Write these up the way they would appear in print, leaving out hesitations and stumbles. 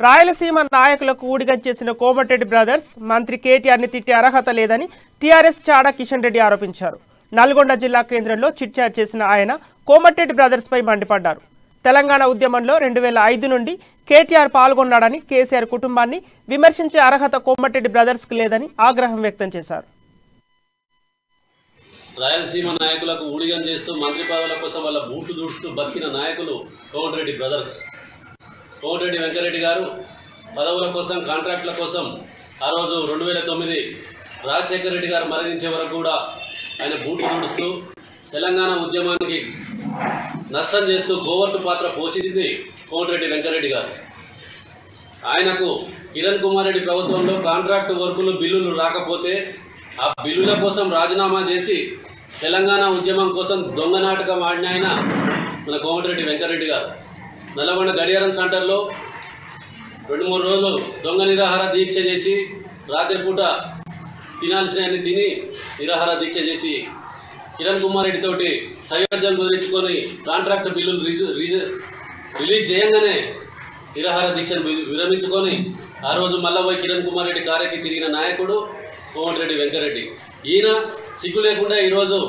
రాయలసీమ నాయకులకు ఊడిగం చేసిన కోమటిరెడ్డి బ్రదర్స్ మంత్రి కేటీఆర్ని తిట్టే అర్హత లేదని టీఆర్ఎస్ చాడా కిషన్ రెడ్డి ఆరోపించారు. నల్గొండ జిల్లా కేంద్రంలో చిట్చాట్ చేసిన ఆయన కోమటిరెడ్డి బ్రదర్స్ పై మండిపడ్డారు. తెలంగాణ ఉద్యమంలో 2005 నుండి కేటీఆర్ పాల్గొన్నాడని, కేసీఆర్ కుటుంబాన్ని విమర్శించే అర్హత కోమటిరెడ్డి బ్రదర్స్ కు లేదని ఆగ్రహం వ్యక్తం చేశారు. రాయలసీమ నాయకులకు ఊడిగం చేస్తూ మంత్రి పదవుల కోసం వాళ్ళ బూట్లు దూడుస్తూ బతికిన నాయకులు కోమటిరెడ్డి బ్రదర్స్. కోమటిరెడ్డి వెంకరెడ్డి గారు పదవుల కోసం, కాంట్రాక్టుల కోసం ఆ రోజు 2009 రాజశేఖర రెడ్డి గారు మరణించే వరకు కూడా ఆయన బూట్లు దూడుస్తూ తెలంగాణ ఉద్యమానికి నష్టం చేస్తూ కోవర్టు పాత్ర పోషించింది కోమటిరెడ్డి వెంకరెడ్డి గారు. ఆయనకు కిరణ్ కుమార్ రెడ్డి ప్రభుత్వంలో కాంట్రాక్టు వర్కులు బిల్లులు రాకపోతే ఆ బిల్లుల కోసం రాజీనామా చేసి తెలంగాణ ఉద్యమం కోసం దొంగ నాటకం ఆడిన ఆయన మన కోమటిరెడ్డి వెంకరెడ్డి గారు. నల్లగొండ గడియారం సెంటర్లో 2-3 రోజులు దొంగ నిరాహార దీక్ష చేసి రాత్రిపూట తినాల్సినవన్నీ తిని నిరాహార దీక్ష చేసి కిరణ్ కుమార్ రెడ్డి తోటి సయోధ్యం కుదిరించుకొని కాంట్రాక్ట్ బిల్లులు రిలీజ్ చేయంగానే నిరాహార దీక్షను విరమించుకొని ఆ రోజు మళ్ళా పోయి కిరణ్ కుమార్ రెడ్డి కారెక్కి తిరిగిన నాయకుడు కోమటిరెడ్డి వెంకరెడ్డి. ఈయన సిగ్గు లేకుండా ఈరోజు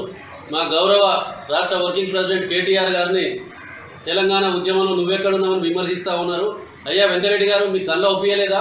మా గౌరవ రాష్ట్ర వర్కింగ్ ప్రెసిడెంట్ కేటీఆర్ గారిని తెలంగాణ ఉద్యమంలో నువ్వెక్కడున్నామని విమర్శిస్తూ ఉన్నారు. అయ్యా వెంకరెడ్డి గారు, మీ కళ్ళ ఒప్పియలేదా?